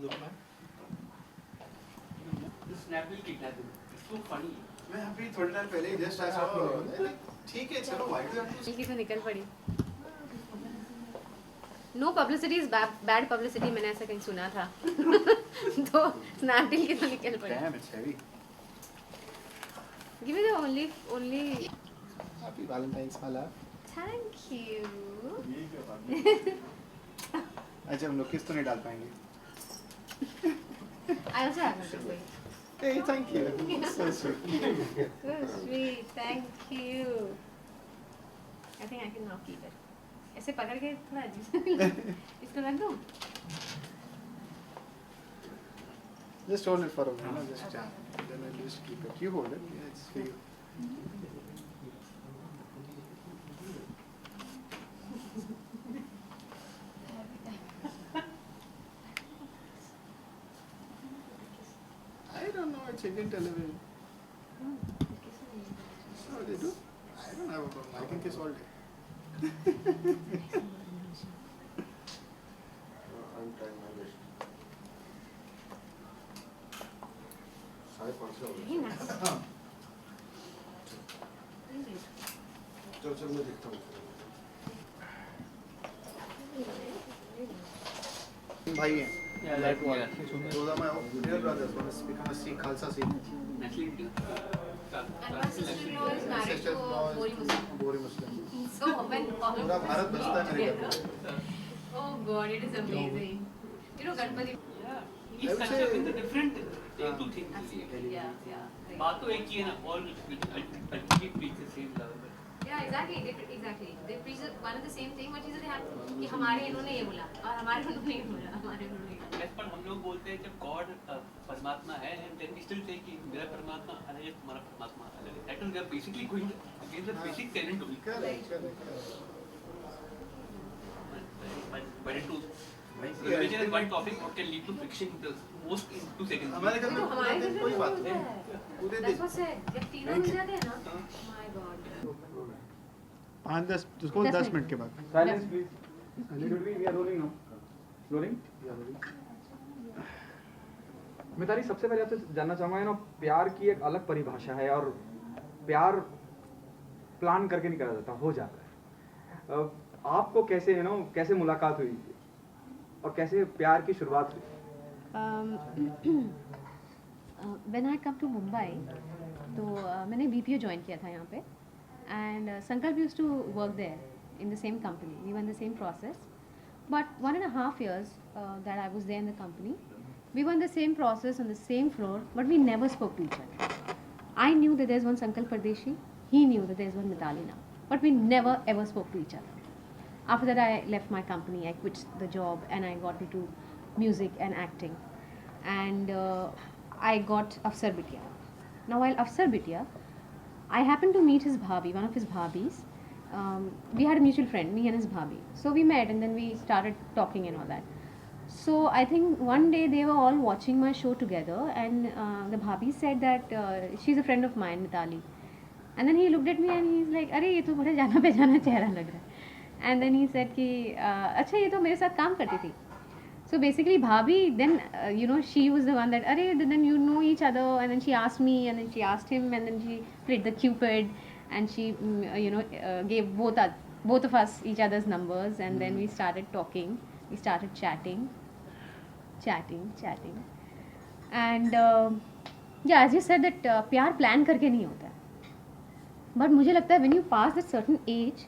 Look man. The Snapple kidnapping. It's so funny. मैं अभी थोड़ी देर पहले ही जस्ट आई सॉ ठीक है चलो व्हाई डू हैव की तो निकल पड़ी. No publicity is bad publicity, मैंने ऐसा कहीं सुना था. तो स्नैपडील की तो निकल पड़ी. Damn, it's heavy. Give me the only Happy Valentine's my love. Thank you. अच्छा हम लोग किस तो नहीं डाल पाएंगे. आई आल्सो हैव नोटिस भाई. Hey, thank you. So sweet. So sweet, thank you. I think I can now keep it. ऐसे पकड़ के थोड़ा अजीब. इसको रख दूँ? Just hold it for a minute, just then I'll just keep it. You hold it. Yeah, it's for you. I don't know. It's Indian television. So they do. I don't have a problem. I can kiss all day. I'm trying my best. Very nice. चल मैं देखता हूँ. भाई हैं. Yeah, Like what? yeah. Those are my real brothers. One has become a Sikh, Khalsa Sikh. Naturally. And my sister-in-law is married to a Sister-in-law Bori is Muslim. Bori Muslim. So when all पूरा of Bharat us बसता है मेरे together, घर. oh God, it is amazing. You know, Ganpati. Yeah. I Each would culture say- with the different take two things. Absolutely, yeah. बात तो एक ही है ना, all ultimately preach the same love. Yeah, exactly. They preach one and the same thing, but he said कि हमारे इन्होंने ये बोला और हमारे उन्होंने ये बोला, हमारे उन्होंने ये बोला. Yes, पर हम लोग बोलते हैं जब God परमात्मा है, and then we still say कि मेरा परमात्मा अलग है, तुम्हारा परमात्मा अलग है. That means we are basically going against the basic tenet only. Correct. But into religion is one topic what can lead to friction the most in 2 seconds. हमारे घर में तो हमारे पूरे दिन घर में कोई बात होता नहीं. है. पूरे That's दिन. what said. जब तीनों मिल जाते हैं ना, my God. 5-10 उसको 10 10 मिनट के बाद. Silence, please. We are rolling now. Rolling? Mitali, सबसे पहले आपसे जानना चाहूँगा ना, प्यार की एक अलग परिभाषा है और प्यार प्लान करके नहीं करा जाता, हो जाता है. आपको कैसे कैसे मुलाकात हुई और कैसे प्यार की शुरुआत हुई? When I come to Mumbai, तो मैंने BPO ज्वाइन किया था यहाँ पे. And Sankalp used to work there in the same company. We were in the same process. But 1.5 years that I was there in the company, we were in the same process on the same floor, but we never spoke to each other. I knew that there's one Sankalp Pardeshi. He knew that there's one Mitali now. But we never ever spoke to each other. After that, I left my company. I quit the job and I got into music and acting. And I got Afsar Bitia. Now, while Afsar Bitia, I happened to meet his bhabhi, one of his bhabis. We had a mutual friend, me and his bhabhi. So we met and then we started talking and all that. So I think one day they were all watching my show together and the bhabhi said that she's a friend of mine, Mitali. And then he looked at me and he's like, अरे ये तो बड़ा जाना पहचाना चेहरा लग रहा है. And then he said कि अच्छा ये तो मेरे साथ काम करती थी. So basically Bhabhi, then she was the one that then you know each other, and then she asked me and then she asked him and then she played the Cupid and she gave both of us each other's numbers and then we started talking, we started chatting and yeah, as you said that प्यार plan करके नहीं होता है. But मुझे लगता है when you pass that certain age,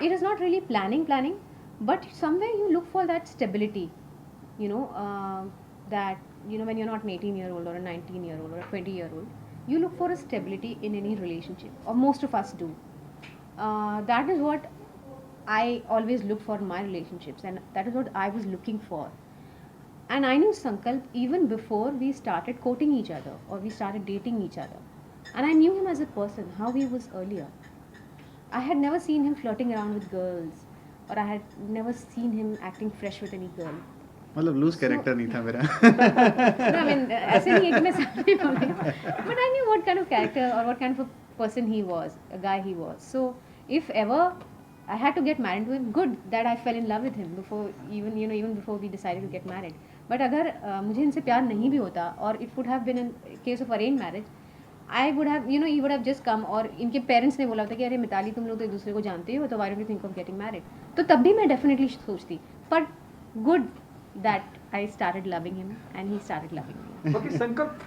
it is not really planning, but somewhere you look for that stability, that when you're not an 18-year-old or a 19-year-old or a 20-year-old, you look for a stability in any relationship, or most of us do. That is what I always look for in my relationships, and that is what I was looking for. And I knew Sankalp even before we started courting each other or we started dating each other. And I knew him as a person, how he was earlier. I had never seen him flirting around with girls, or I had never seen him acting fresh with any girl. मतलब loose character नहीं था मेरा. No, I mean, ऐसे नहीं है कि मैं सामने बोली. But I knew what kind of character or what kind of a person he was, a guy he was. So if ever I had to get married to him. Good that I fell in love with him before even before we decided to get married. But अगर मुझे इनसे प्यार नहीं भी होता और it would have been in case of arranged marriage, I would have he would have just come और इनके पेरेंट्स ने बोला था कि अरे मिताली तुम लोग तो एक दूसरे को जानते हो तो why don't you think of getting married. तो तब भी मैं definitely सोचती. But good that I started loving him and he started loving me. Okay संकल्प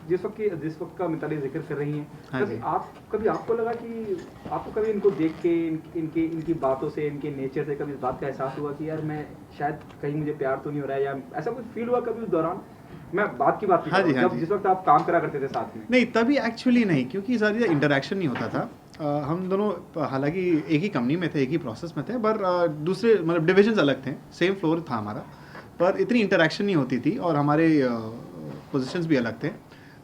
जिस वक्त का मिताली जिक्र कर रही हैं, हाँ जी। कभी आपको लगा कि आपको कभी इनको देख के इनकी बातों से, इनके नेचर से कभी इस बात का एहसास हुआ कि यार मैं शायद कहीं मुझे प्यार तो नहीं हो रहा है, या ऐसा कुछ फील हुआ कभी उस दौरान? मैं बात की बात हाँ जी, हाँ जब जी। जिस वक्त आप काम करा करते थे साथ में। नहीं तभी एक्चुअली नहीं, क्योंकि ज़्यादा इंटरेक्शन नहीं होता था। हम दोनों हालांकि एक ही कंपनी में थे, एक ही प्रोसेस में थे, पर दूसरे मतलब डिविजन्स अलग थे, सेम फ्लोर था हमारा, पर इतनी इंटरेक्शन नहीं होती थी और हमारे पोजीशंस भी अलग थे।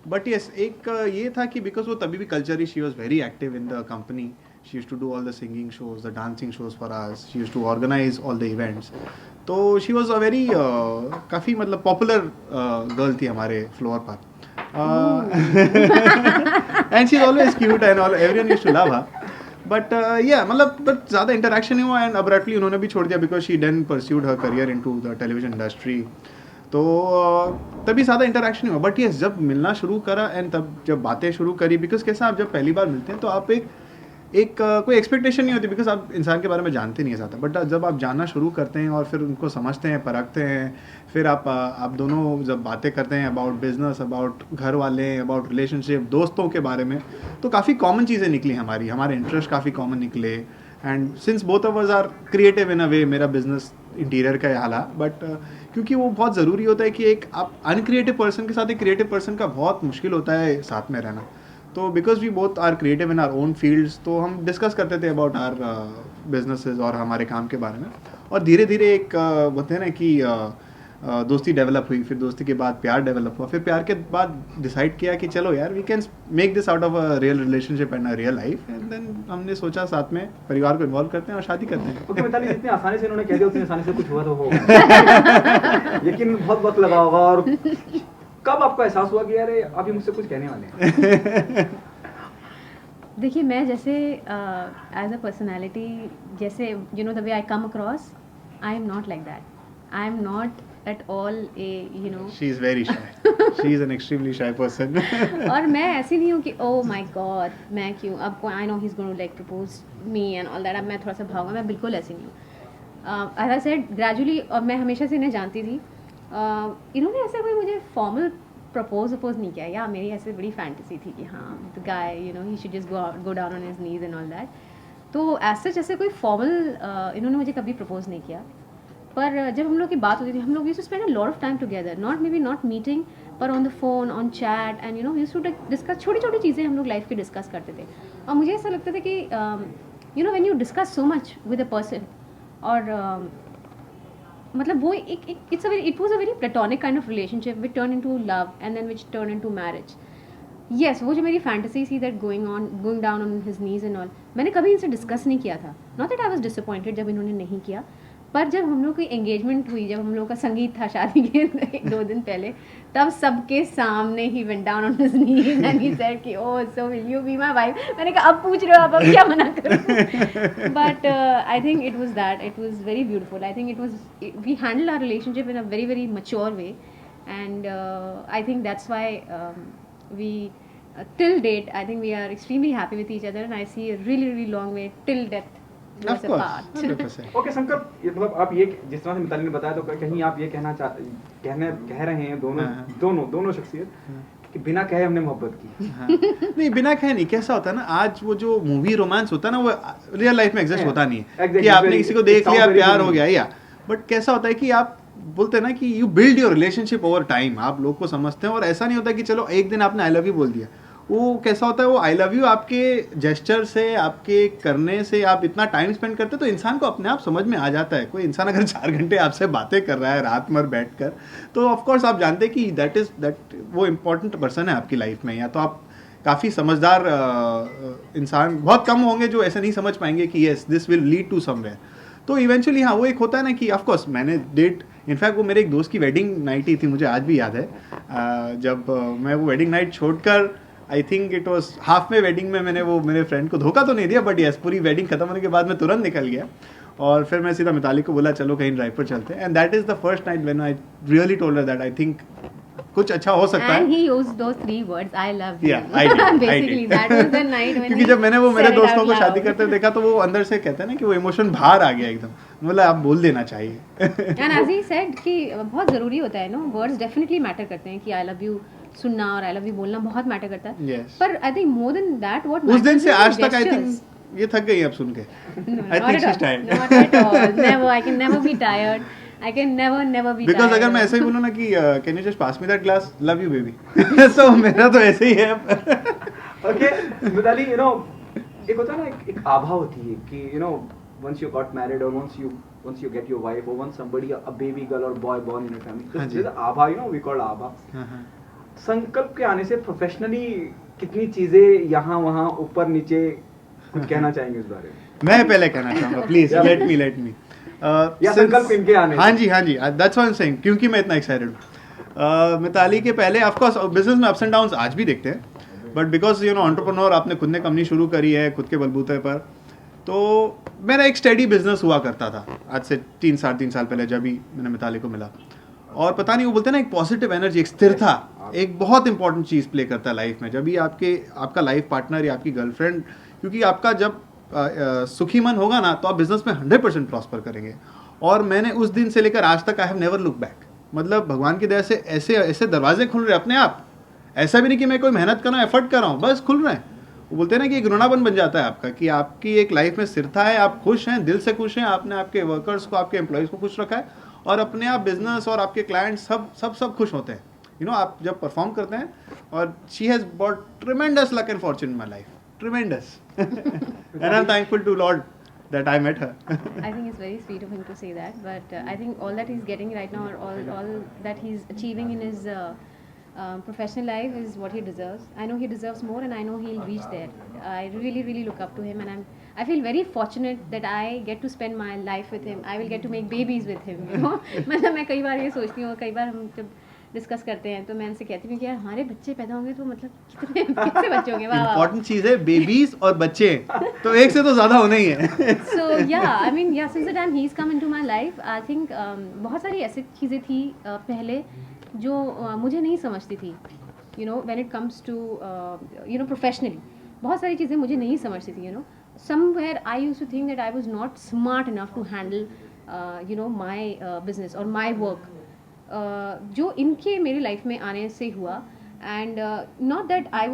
बट यस एक ये था कि बिकॉज वो तभी भी culturally she was very active in the company, she used to do all the singing shows, the dancing shows for us, she used to organise all the events. तो she was a very काफ़ी मतलब popular girl थी हमारे floor पर, and she is always cute and all, everyone used to love her. But या मतलब but ज़्यादा interaction नहीं हुआ एंड अब्रप्टली उन्होंने भी छोड़ दिया because she then pursued her career into the television industry. तो तभी ज़्यादा इंटरेक्शन नहीं हुआ। बट यस जब मिलना शुरू करा एंड तब जब बातें शुरू करी, बिकॉज कैसा आप जब पहली बार मिलते हैं तो आप एक कोई एक्सपेक्टेशन नहीं होती बिकॉज आप इंसान के बारे में जानते नहीं है ज़्यादा। बट जब आप जानना शुरू करते हैं और फिर उनको समझते हैं, परखते हैं, फिर आप दोनों जब बातें करते हैं अबाउट बिजनेस, अबाउट घर वाले, अबाउट रिलेशनशिप, दोस्तों के बारे में, तो काफ़ी कॉमन चीज़ें निकली हमारे इंटरेस्ट काफ़ी कॉमन निकले। And since both of us are creative in a way, मेरा बिजनेस इंटीरियर का हाला, बट क्योंकि वो बहुत ज़रूरी होता है कि एक आप अनक्रिएटिव पर्सन के साथ एक क्रिएटिव पर्सन का बहुत मुश्किल होता है साथ में रहना। तो because we both are creative in our own fields, तो हम डिस्कस करते थे अबाउट आर बिजनेसेस और हमारे काम के बारे में, और धीरे धीरे एक बोलते हैं ना कि दोस्ती डेवलप हुई, फिर दोस्ती के बाद प्यार डेवलप हुआ, फिर प्यार के बाद डिसाइड किया कि चलो यार we can make this out of a real relationship and a real life, and then हमने सोचा साथ में परिवार को इन्वॉल्व करते हैं और शादी करते हैं। ओके मिताली, जितनी आसानी से उन्होंने कह दिया उतनी आसानी से कुछ हुआ तो होगा लेकिन बहुत वक्त लगा होगा। और कब आपको एहसास हुआ कि अरे अभी मुझसे कुछ कहने वाले हैं? देखिए मैं जैसे एज अ पर्सनैलिटी, जैसे the way I come across, I am not like that, I am not at all She is very shy. She is an extremely shy person. और मैं ऐसी नहीं हूँ कि ओह माय गॉड मैं क्यों अब I know he is going to like propose me and all that, अब मैं थोड़ा सा भागूंगा, मैं बिल्कुल ऐसी नहीं हूँ। एज आई सेड ग्रेजुअली, और मैं हमेशा से इन्हें जानती थी, इन्होंने ऐसा कोई मुझे फॉर्मल प्रपोज नहीं किया, या मेरी ऐसे बड़ी फैंटेसी थी कि हाँ the guy he should just go down on his knees and all that. तो एज सच ऐसे कोई फॉर्मल इन्होंने मुझे कभी प्रपोज नहीं किया। पर जब हम लोग की बात होती थी, हम लोग used to spend a lot of time together, not meeting, पर on the phone, on chat, and used to discuss छोटी छोटी चीज़ें हम लोग लाइफ की डिस्कस करते थे। और मुझे ऐसा लगता था कि when you discuss so much with a person, और मतलब वो it was a very platonic kind of relationship which turned into love and then which turned into marriage. Yes, वो जो मेरी फैंटेसी थी that going down on his knees and all, मैंने कभी इनसे डिस्कस नहीं किया था। Not that I was disappointed जब इन्होंने नहीं किया, पर जब हम लोग की एंगेजमेंट हुई, जब हम लोग का संगीत था शादी के 2 दिन पहले, तब सबके सामने ही went down on his knees and he said कि oh so will you be my wife? मैंने कहा अब पूछ रहे हो आप, अब क्या मना करूँ? But I think it was very beautiful. I think we handled our relationship in a very very mature way, and I think that's why we till date I think we are extremely happy with each other, and I see a really really long way till death. Of course, 100%. Okay संकल्प, मतलब आप ये जिस तरह से मिताली ने बताया, तो कहीं आप ये कह रहे हैं दोनों शख्सियत कि बिना कहे हमने मोहब्बत की? नहीं, बिना कहे नहीं। कैसा होता है ना, आज वो जो मूवी रोमांस होता है ना, वो रियल लाइफ में एग्जिस्ट होता नहीं है कि आपने किसी को देख लिया, प्यार हो गया, या बट कैसा होता है कि आप बोलते हैं ना कि you build your relationship over time, आप लोग को समझते हैं, और ऐसा नहीं होता कि चलो एक दिन आपने आई लव यू बोल दिया। वो कैसा होता है, वो आई लव यू आपके जेस्चर से, आपके करने से, आप इतना टाइम स्पेंड करते हैं तो इंसान को अपने आप समझ में आ जाता है। कोई इंसान अगर 4 घंटे आपसे बातें कर रहा है रात भर बैठकर, तो ऑफकोर्स आप जानते हैं कि दैट वो इम्पोर्टेंट पर्सन है आपकी लाइफ में। या तो आप काफ़ी समझदार इंसान बहुत कम होंगे जो ऐसे नहीं समझ पाएंगे कि yes this will lead to somewhere. तो इवेंचुअली हाँ, वो एक होता है ना कि ऑफकोर्स मैंने इनफैक्ट वो मेरे एक दोस्त की वेडिंग नाइट ही थी, मुझे आज भी याद है। जब मैं वो वेडिंग नाइट छोड़कर I think it was half में वेडिंग में मैंने वो मेरे फ्रेंड को धोखा तो नहीं दिया, बट यस पूरी वेडिंग खत्म होने के बाद मैं तुरंत निकल गया और फिर मैं सीधा मिताली को बोला चलो कहीं ड्राइव पर चलते हैं, and that is the first night when I really told her that I think कुछ अच्छा हो सकता And है. he used those 3 words, I love you. Yeah, I did. Basically, that was the night when क्योंकि he जब मैंने वो मेरे said it दोस्तों out को loud. शादी करते हुए देखा तो वो अंदर से कहते हैं ना कि वो इमोशन बाहर आ गया एकदम, बोला आप बोल देना चाहिए. And as he said कि बहुत ज़रूरी होता है, नो वर्ड्स डेफिनेटली मैटर करते हैं कि आई लव यू सुनना और आई लव यू बोलना बहुत मैटर करता है. Yes. पर I think more than that what उस दिन से आज तक आई थिंक ये थक गई अब सुन के. I think she is tired. Not at all. Never. I can never be tired. I can never be because tired. अगर मैं ऐसे ही बोलूँ ना कि can you just pass me that glass, love you baby, तो मेरा तो ऐसे ही है. ओके मिताली, यू नो एक होता है ना एक आभा होती है कि you know once you got married or once you get your wife or once somebody a baby girl or boy born in your family, हाँ so जी. there's an Abha, you know, we call Abha. संकल्प के आने से professionally कितनी चीजें यहाँ वहाँ ऊपर नीचे कुछ कहना चाहेंगे इस बारे में? मैं पहले कहना चाहूँगा प्लीज लेट मी या संकल्प इनके आने से. हाँ जी that's what I am saying, क्योंकि मैं इतना एक्साइटेड हूँ. मिताली के पहले ऑफ कोर्स बिजनेस में अप्स एंड डाउन्स आज भी देखते हैं, but because you know entrepreneur, आपने खुद ने कंपनी शुरू करी है खुद के बलबूते पर, तो मेरा एक स्टेडी बिजनेस हुआ करता था आज से 3 साल पहले जब भी मैंने मिताली को मिला. और पता नहीं वो बोलते हैं ना एक पॉजिटिव एनर्जी, एक स्थिरता एक बहुत इंपॉर्टेंट चीज़ प्ले करता है लाइफ में. जब भी आपका लाइफ पार्टनर या आपकी गर्लफ्रेंड, क्योंकि आपका जब सुखी मन होगा ना तो आप बिजनेस में 100% प्रॉस्पर करेंगे. और मैंने उस दिन से लेकर आज तक I have never look back. मतलब भगवान की दया से ऐसे दरवाजे खुल रहे अपने आप, ऐसा भी नहीं कि मैं कोई मेहनत कर रहा हूँ एफर्ट कर रहा हूँ, बस खुल रहे हैं. वो बोलते हैं ना कि एक ऋणाबन बन जाता है आपका, कि आपकी एक लाइफ में स्थिरता है, आप खुश हैं, दिल से खुश हैं, आपने आपके वर्कर्स को आपके एम्प्लॉयज़ को खुश रखा है, और अपने आप बिजनेस और आपके क्लाइंट सब खुश होते हैं. यू नो आप जब परफॉर्म करते हैं. और she has bought tremendous luck and fortune in my life, tremendous. And I am thankful to Lord that I met her. I think it's very sweet of him to say that, but I think all that he's getting right now, or all that he's achieving in his professional life is what he deserves. I know he deserves more, and I know he'll reach there. I really look up to him, and I feel very fortunate that I get to spend my life with him. I will get to make babies with him, you know. मतलब मैं कई बार ये सोचती हूँ, कई बार हम जब discuss करते हैं तो मैं उनसे कहती हूँ कि यार हमारे बच्चे पैदा होंगे तो मतलब कितने बच्चे होंगे. वाह इंपॉर्टेंट चीज़ है बेबीज और बच्चे, तो एक से तो ज़्यादा होना ही है. So yeah, I mean yeah, since the time he's come into my life, I think बहुत सारी ऐसी चीज़ें थी पहले जो मुझे नहीं समझती थी. You know, when it comes to you know professionally, बहुत सारी चीज़ें मुझे नहीं समझती थी. You know, somewhere I used to think that I was not smart enough to handle you know my business or my work. जो इनके मेरी लाइफ में आने से हुआ, and not that I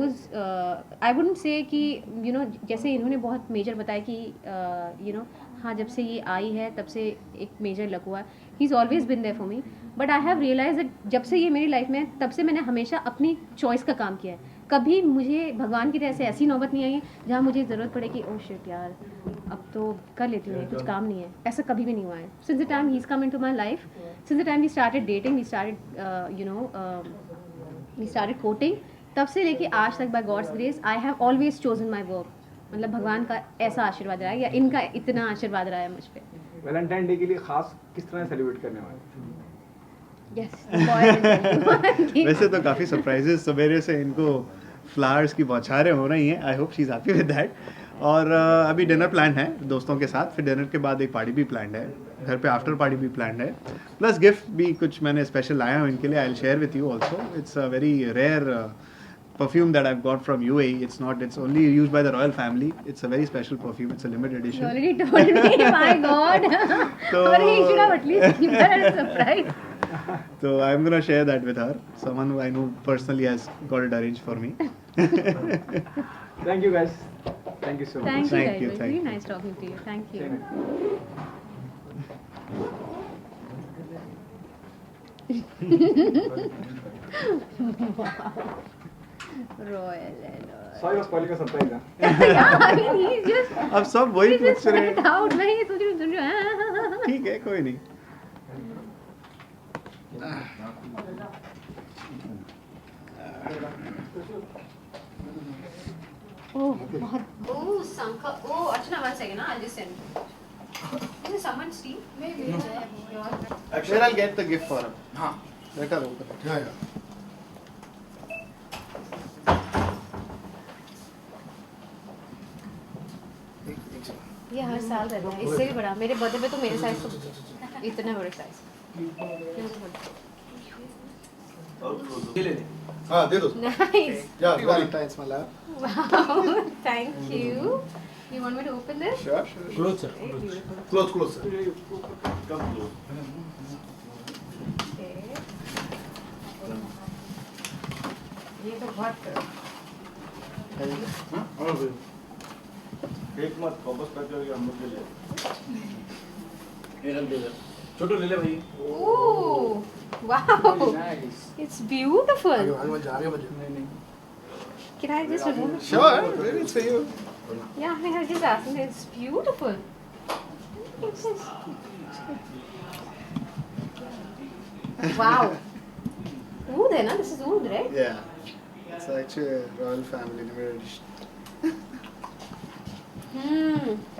wouldn't say कि यू नो जैसे इन्होंने बहुत मेजर बताया कि यू नो हाँ जब से ये आई है तब से एक मेजर लग हुआ है. He is always been there for me, but I have realise that जब से ये मेरी लाइफ में तब से मैंने हमेशा अपनी चॉइस का काम किया है. कभी मुझे भगवान की तरह से ऐसी नौबत नहीं आई है जहाँ मुझे ज़रूरत पड़े कि ओह शिट यार अब तो कर लेती हूँ, कुछ काम नहीं है. ऐसा कभी भी नहीं हुआ है. Since the time he is come into my life, since the time we started dating, we started you know we started courting, तब से लेके आज तक by God's grace I have always chosen my work. मतलब भगवान का ऐसा आशीर्वाद रहा है या इनका इतना आशीर्वाद रहा है मुझ पे. वैलेंटाइन डे के लिए खास किस तरह सेलिब्रेट करने वाले? Yes, वैसे तो काफ़ी सरप्राइजेस सवेरे से इनको फ्लावर्स की बौछारें हो रही हैं. I hope she is happy with that. और अभी डिनर प्लान है दोस्तों के साथ, फिर डिनर के बाद एक पार्टी भी प्लान है, घर पे आफ्टर पार्टी भी प्लान है, प्लस गिफ्ट भी कुछ मैंने स्पेशल लाया हूँ इनके लिए. I will share with you also. It's a very rare perfume that I've got from UAE. It's only used by the royal family. It's a very special perfume. It's a limited you edition. already told me. My God. So- Or he should have at least given her a surprise. So I'm gonna share that with her. Someone who I know personally has got it arranged for me. Thank you guys. Thank you so much. Thank you Thank guys. you, It was thank really you. nice talking to you. Thank you. Royal and Sorry was spoiling a surprise. Huh? yeah, I mean he's just अब सब वही he just पूछ रहे went हैं. out. मैं ये सोच रही हूँ, सुन रही हूँ. ठीक है, कोई नहीं. Oh, बहुत. Oh, Sanka. Oh, Archana, 1 second. I'll just send. Is it someone's tea? Maybe. Actually, I'll get the gift for him. हाँ. बेटा रोक. Yeah, yeah. ये हर साल रहता है, इससे भी बड़ा। मेरे बर्थडे पे तो मेरे साइज तो इतना बड़े साइज। ये ले ले। हाँ दे दो नाइस, या Valentine's my love thank you. You want me to open this? sure close sir Very beautiful. close sir come close Okay. ये तो बहुत एक मत वापस पैक करके हम लोग के लिए ये रख दे सर। छोटू ले ले भाई। Ooh, wow, nice. it's beautiful. आगे बजे Can I just remove it? Sure, it's for you. Yeah, I was just asking. It's beautiful. It's just... Wow. Oud है ना? This is oud, right? Yeah, it's actually a royal family limited edition.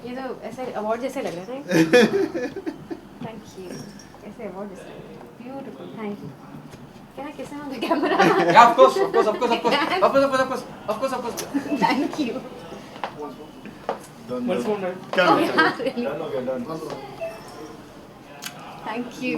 ये तो ऐसे award जैसे लग रहा है। Thank you. ऐसे अवार्ड जैसे लग रहा है। Beautiful. Thank you. Can I kiss him on the camera? Yeah, of course. Thank you. done Once more, man. Come Oh, here. yeah, really. done हो गया done Thank you.